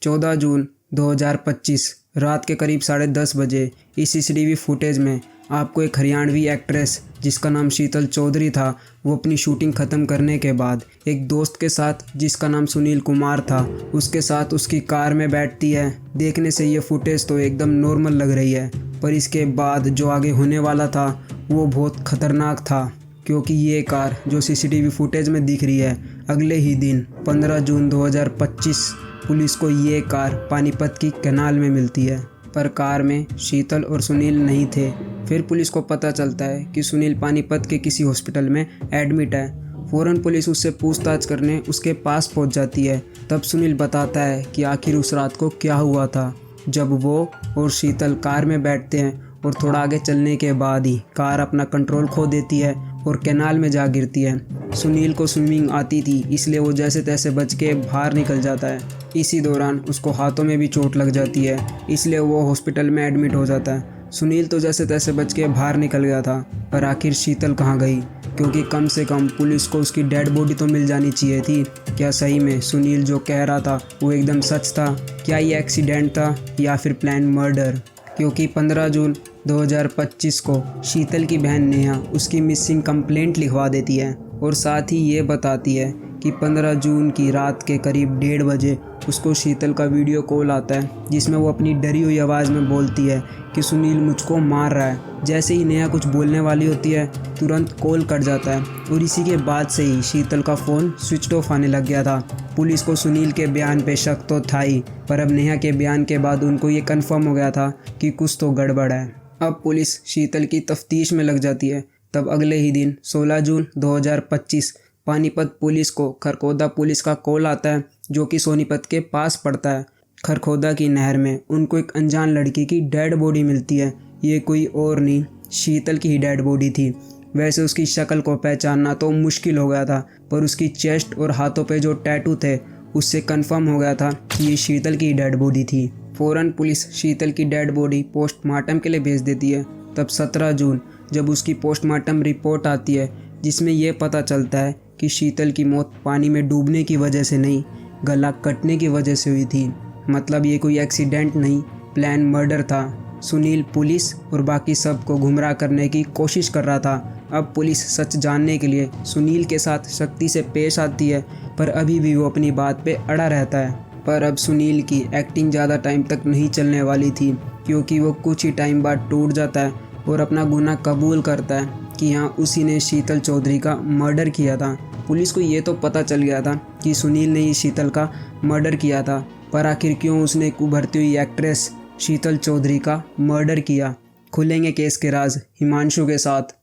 14 जून 2025 रात के करीब 10:30 बजे इस सीसीटीवी फुटेज में आपको एक हरियाणवी एक्ट्रेस जिसका नाम शीतल चौधरी था, वो अपनी शूटिंग ख़त्म करने के बाद एक दोस्त के साथ जिसका नाम सुनील कुमार था उसके साथ उसकी कार में बैठती है। देखने से ये फुटेज तो एकदम नॉर्मल लग रही है, पर इसके बाद जो आगे होने वाला था वो बहुत ख़तरनाक था, क्योंकि ये कार जो सीसीटीवी फुटेज में दिख रही है, अगले ही दिन 15 जून 2025 पुलिस को ये कार पानीपत की कैनाल में मिलती है। पर कार में शीतल और सुनील नहीं थे। फिर पुलिस को पता चलता है कि सुनील पानीपत के किसी हॉस्पिटल में एडमिट है। फ़ौरन पुलिस उससे पूछताछ करने उसके पास पहुंच जाती है। तब सुनील बताता है कि आखिर उस रात को क्या हुआ था, जब वो और शीतल कार में बैठते हैं और थोड़ा आगे चलने के बाद ही कार अपना कंट्रोल खो देती है और कैनाल में जा गिरती है। सुनील को स्विमिंग आती थी, इसलिए वो जैसे तैसे बच के बाहर निकल जाता है। इसी दौरान उसको हाथों में भी चोट लग जाती है, इसलिए वो हॉस्पिटल में एडमिट हो जाता है। सुनील तो जैसे तैसे बच के बाहर निकल गया था, पर आखिर शीतल कहाँ गई? क्योंकि कम से कम पुलिस को उसकी डेड बॉडी तो मिल जानी चाहिए थी। क्या सही में सुनील जो कह रहा था वो एकदम सच था? क्या ये एक्सीडेंट था या फिर प्लान मर्डर? क्योंकि 15 जून 2025 को शीतल की बहन नेहा उसकी मिसिंग कंप्लेंट लिखवा देती है और साथ ही ये बताती है कि 15 जून की रात के करीब 1:30 बजे उसको शीतल का वीडियो कॉल आता है, जिसमें वो अपनी डरी हुई आवाज़ में बोलती है कि सुनील मुझको मार रहा है। जैसे ही नेहा कुछ बोलने वाली होती है, तुरंत कॉल कट जाता है और इसी के बाद से ही शीतल का फ़ोन स्विच ऑफ आने लग गया था। पुलिस को सुनील के बयान पे शक तो था ही, पर अब नेहा के बयान के बाद उनको ये कन्फर्म हो गया था कि कुछ तो गड़बड़ है। अब पुलिस शीतल की तफ्तीश में लग जाती है। तब अगले ही दिन 16 जून 2025 पानीपत पुलिस को खरखोदा पुलिस का कॉल आता है, जो कि सोनीपत के पास पड़ता है। खरखोदा की नहर में उनको एक अनजान लड़की की डेड बॉडी मिलती है। ये कोई और नहीं, शीतल की ही डेड बॉडी थी। वैसे उसकी शक्ल को पहचानना तो मुश्किल हो गया था, पर उसकी चेस्ट और हाथों पे जो टैटू थे उससे कंफर्म हो गया था कि ये शीतल की डेड बॉडी थी। फ़ौरन पुलिस शीतल की डेड बॉडी पोस्टमार्टम के लिए भेज देती है। तब 17 जून जब उसकी पोस्टमार्टम रिपोर्ट आती है, जिसमें यह पता चलता है कि शीतल की मौत पानी में डूबने की वजह से नहीं, गला कटने की वजह से हुई थी। मतलब ये कोई एक्सीडेंट नहीं, प्लान मर्डर था। सुनील पुलिस और बाकी सबको गुमराह करने की कोशिश कर रहा था। अब पुलिस सच जानने के लिए सुनील के साथ सख्ती से पेश आती है, पर अभी भी वो अपनी बात पे अड़ा रहता है। पर अब सुनील की एक्टिंग ज़्यादा टाइम तक नहीं चलने वाली थी, क्योंकि वो कुछ ही टाइम बाद टूट जाता है और अपना गुनाह कबूल करता है कि हाँ, उसी ने शीतल चौधरी का मर्डर किया था। पुलिस को ये तो पता चल गया था कि सुनील ने ही शीतल का मर्डर किया था, पर आखिर क्यों उसने एक उभरती हुई एक्ट्रेस शीतल चौधरी का मर्डर किया? खुलेंगे केस के राज हिमांशु के साथ।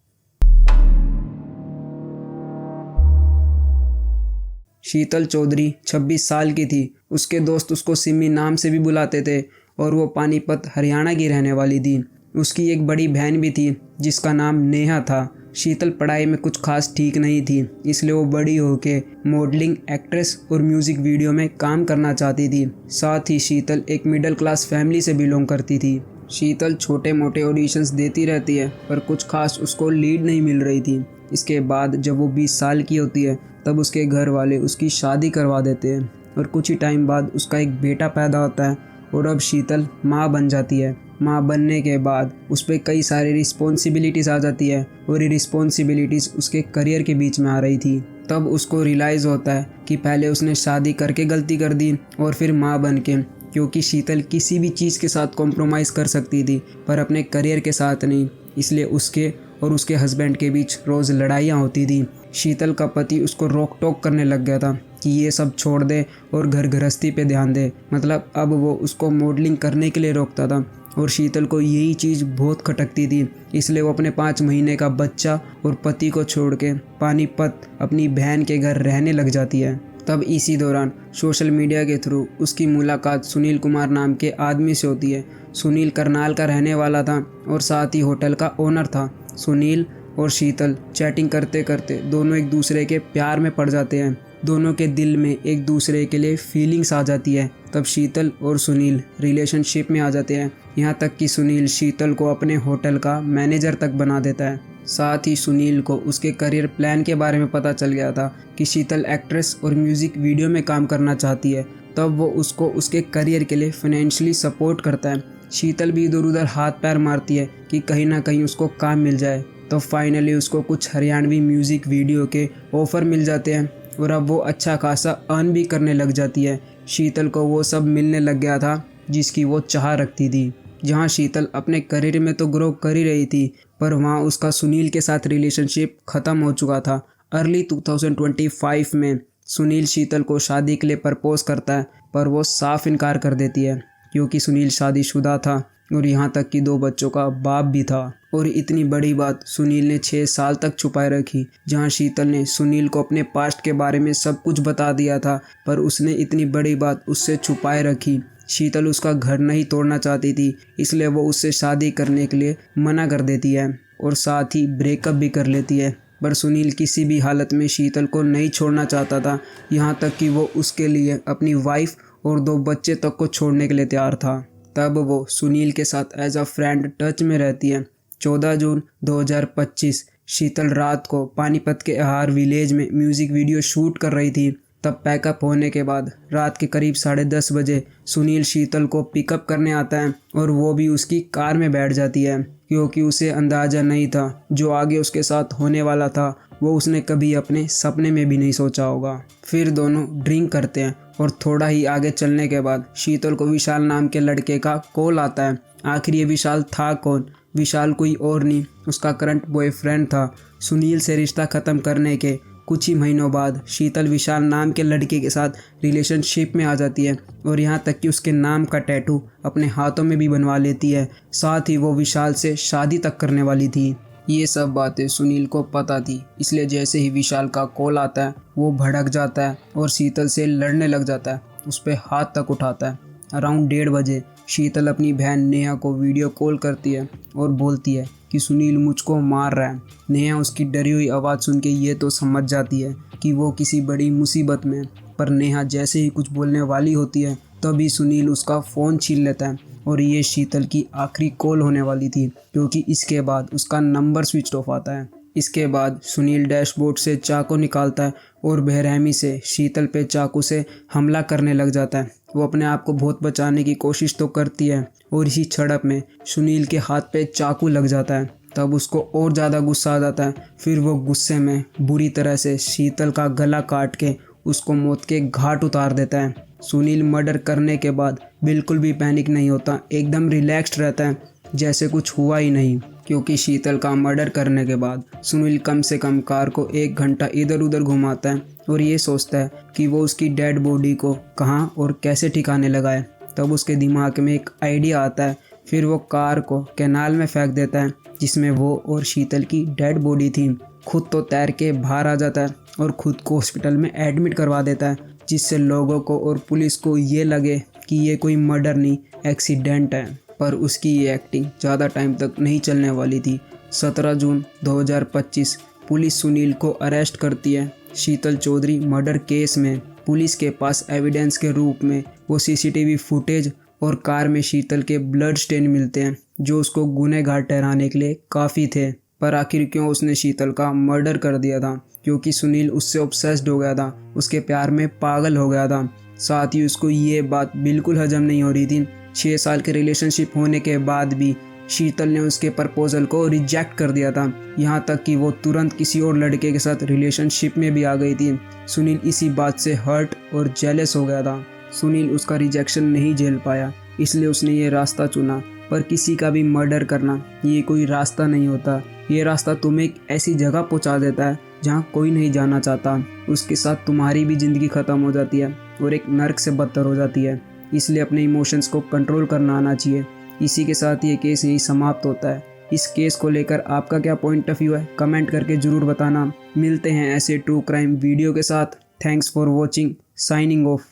शीतल चौधरी 26 साल की थी। उसके दोस्त उसको सिमी नाम से भी बुलाते थे और वो पानीपत हरियाणा की रहने वाली थी। उसकी एक बड़ी बहन भी थी जिसका नाम नेहा था। शीतल पढ़ाई में कुछ खास ठीक नहीं थी, इसलिए वो बड़ी होके मॉडलिंग, एक्ट्रेस और म्यूज़िक वीडियो में काम करना चाहती थी। साथ ही शीतल एक मिडिल क्लास फैमिली से बिलोंग करती थी। शीतल छोटे मोटे ऑडिशंस देती रहती है, पर कुछ खास उसको लीड नहीं मिल रही थी। इसके बाद जब वो 20 साल की होती है, तब उसके घर वाले उसकी शादी करवा देते हैं और कुछ ही टाइम बाद उसका एक बेटा पैदा होता है और अब शीतल माँ बन जाती है। माँ बनने के बाद उस पर कई सारी रिस्पॉन्सिबिलिटीज़ आ जाती है और ये रिस्पॉन्सिबिलिटीज़ उसके करियर के बीच में आ रही थी। तब उसको रियलाइज़ होता है कि पहले उसने शादी करके गलती कर दी और फिर माँ बन के, क्योंकि शीतल किसी भी चीज़ के साथ कॉम्प्रोमाइज़ कर सकती थी, पर अपने करियर के साथ नहीं। इसलिए उसके और उसके हस्बैंड के बीच रोज़ लड़ाइयाँ होती थी। शीतल का पति उसको रोक टोक करने लग गया था कि ये सब छोड़ दे और घर गृहस्थी पे ध्यान दे। मतलब अब वो उसको मॉडलिंग करने के लिए रोकता था और शीतल को यही चीज़ बहुत खटकती थी। इसलिए वो अपने 5 महीने का बच्चा और पति को छोड़ के पानीपत अपनी बहन के घर रहने लग जाती है। तब इसी दौरान सोशल मीडिया के थ्रू उसकी मुलाकात सुनील कुमार नाम के आदमी से होती है। सुनील करनाल का रहने वाला था और साथ ही होटल का ओनर था। सुनील और शीतल चैटिंग करते करते दोनों एक दूसरे के प्यार में पड़ जाते हैं। दोनों के दिल में एक दूसरे के लिए फीलिंग्स आ जाती है। तब शीतल और सुनील रिलेशनशिप में आ जाते हैं, यहाँ तक कि सुनील शीतल को अपने होटल का मैनेजर तक बना देता है। साथ ही सुनील को उसके करियर प्लान के बारे में पता चल गया था कि शीतल एक्ट्रेस और म्यूज़िक वीडियो में काम करना चाहती है, तब वो उसको उसके करियर के लिए फाइनेंशियली सपोर्ट करता है। शीतल भी इधर उधर हाथ पैर मारती है कि कहीं ना कहीं उसको काम मिल जाए। तो फाइनली उसको कुछ हरियाणवी म्यूज़िक वीडियो के ऑफ़र मिल जाते हैं और अब वो अच्छा खासा अर्न भी करने लग जाती है। शीतल को वो सब मिलने लग गया था जिसकी वो चाह रखती थी। जहाँ शीतल अपने करियर में तो ग्रो कर ही रही थी, पर वहाँ उसका सुनील के साथ रिलेशनशिप ख़त्म हो चुका था। अर्ली 2025 में सुनील शीतल को शादी के लिए प्रपोज करता है, पर वो साफ इनकार कर देती है क्योंकि सुनील शादीशुदा था और यहाँ तक कि 2 बच्चों का बाप भी था। और इतनी बड़ी बात सुनील ने 6 साल तक छुपाए रखी। जहाँ शीतल ने सुनील को अपने पास्ट के बारे में सब कुछ बता दिया था, पर उसने इतनी बड़ी बात उससे छुपाए रखी। शीतल उसका घर नहीं तोड़ना चाहती थी, इसलिए वो उससे शादी करने के लिए मना कर देती है और साथ ही ब्रेकअप भी कर लेती है। पर सुनील किसी भी हालत में शीतल को नहीं छोड़ना चाहता था, यहाँ तक कि वो उसके लिए अपनी वाइफ और 2 बच्चे तक को छोड़ने के लिए तैयार था। तब वो सुनील के साथ एज अ फ्रेंड टच में रहती है। 14 जून 2025 शीतल रात को पानीपत के अहार विलेज में म्यूज़िक वीडियो शूट कर रही थी। तब पैकअप होने के बाद रात के करीब 10:30 बजे सुनील शीतल को पिकअप करने आता है और वो भी उसकी कार में बैठ जाती है क्योंकि उसे अंदाज़ा नहीं था जो आगे उसके साथ होने वाला था वो उसने कभी अपने सपने में भी नहीं सोचा होगा। फिर दोनों ड्रिंक करते हैं और थोड़ा ही आगे चलने के बाद शीतल को विशाल नाम के लड़के का कॉल आता है। आखिर ये विशाल था कौन? विशाल कोई और नहीं, उसका करंट बॉयफ्रेंड था। सुनील से रिश्ता ख़त्म करने के कुछ ही महीनों बाद शीतल विशाल नाम के लड़के के साथ रिलेशनशिप में आ जाती है और यहाँ तक कि उसके नाम का टैटू अपने हाथों में भी बनवा लेती है। साथ ही वो विशाल से शादी तक करने वाली थी। ये सब बातें सुनील को पता थी, इसलिए जैसे ही विशाल का कॉल आता है वो भड़क जाता है और शीतल से लड़ने लग जाता है, उस पर हाथ तक उठाता है। अराउंड 1:30 बजे शीतल अपनी बहन नेहा को वीडियो कॉल करती है और बोलती है कि सुनील मुझको मार रहा है। नेहा उसकी डरी हुई आवाज़ सुन के ये तो समझ जाती है कि वो किसी बड़ी मुसीबत में है, पर नेहा जैसे ही कुछ बोलने वाली होती है तभी सुनील उसका फ़ोन छीन लेता है और ये शीतल की आखिरी कॉल होने वाली थी क्योंकि इसके बाद उसका नंबर स्विच ऑफ आता है। इसके बाद सुनील डैशबोर्ड से चाकू निकालता है और बेरहमी से शीतल पे चाकू से हमला करने लग जाता है। वो अपने आप को बहुत बचाने की कोशिश तो करती है और इसी झड़प में सुनील के हाथ पे चाकू लग जाता है। तब उसको और ज़्यादा गुस्सा आ जाता है। फिर वो गुस्से में बुरी तरह से शीतल का गला काट के उसको मौत के घाट उतार देता है। सुनील मर्डर करने के बाद बिल्कुल भी पैनिक नहीं होता, एकदम रिलैक्स्ड रहता है जैसे कुछ हुआ ही नहीं, क्योंकि शीतल का मर्डर करने के बाद सुनील कम से कम कार को 1 घंटा इधर उधर घुमाता है और ये सोचता है कि वो उसकी डेड बॉडी को कहाँ और कैसे ठिकाने लगाए। तब उसके दिमाग में एक आइडिया आता है। फिर वो कार को कैनाल में फेंक देता है जिसमें वो और शीतल की डेड बॉडी थी। खुद तो तैर के बाहर आ जाता है और खुद को हॉस्पिटल में एडमिट करवा देता है, जिससे लोगों को और पुलिस को ये लगे कि ये कोई मर्डर नहीं, एक्सीडेंट है। पर उसकी ये एक्टिंग ज़्यादा टाइम तक नहीं चलने वाली थी। 17 जून 2025 पुलिस सुनील को अरेस्ट करती है शीतल चौधरी मर्डर केस में। पुलिस के पास एविडेंस के रूप में वो सीसीटीवी फुटेज और कार में शीतल के ब्लड स्टेन मिलते हैं जो उसको गुनहगार ठहराने के लिए काफ़ी थे। पर आखिर क्यों उसने शीतल का मर्डर कर दिया था? क्योंकि सुनील उससे ऑब्सेस्ड हो गया था, उसके प्यार में पागल हो गया था। साथ ही उसको ये बात बिल्कुल हजम नहीं हो रही थी 6 साल के रिलेशनशिप होने के बाद भी शीतल ने उसके प्रपोजल को रिजेक्ट कर दिया था। यहाँ तक कि वो तुरंत किसी और लड़के के साथ रिलेशनशिप में भी आ गई थी। सुनील इसी बात से हर्ट और जेलस हो गया था। सुनील उसका रिजेक्शन नहीं झेल पाया, इसलिए उसने ये रास्ता चुना। पर किसी का भी मर्डर करना ये कोई रास्ता नहीं होता। ये रास्ता तुम्हें एक ऐसी जगह पहुँचा देता है जहाँ कोई नहीं जाना चाहता। उसके साथ तुम्हारी भी ज़िंदगी ख़त्म हो जाती है और एक नर्क से बदतर हो जाती है। इसलिए अपने इमोशंस को कंट्रोल करना आना चाहिए। इसी के साथ ये केस यही समाप्त होता है। इस केस को लेकर आपका क्या पॉइंट ऑफ व्यू है, कमेंट करके ज़रूर बताना। मिलते हैं ऐसे ट्रू क्राइम वीडियो के साथ। Thanks for watching, signing off.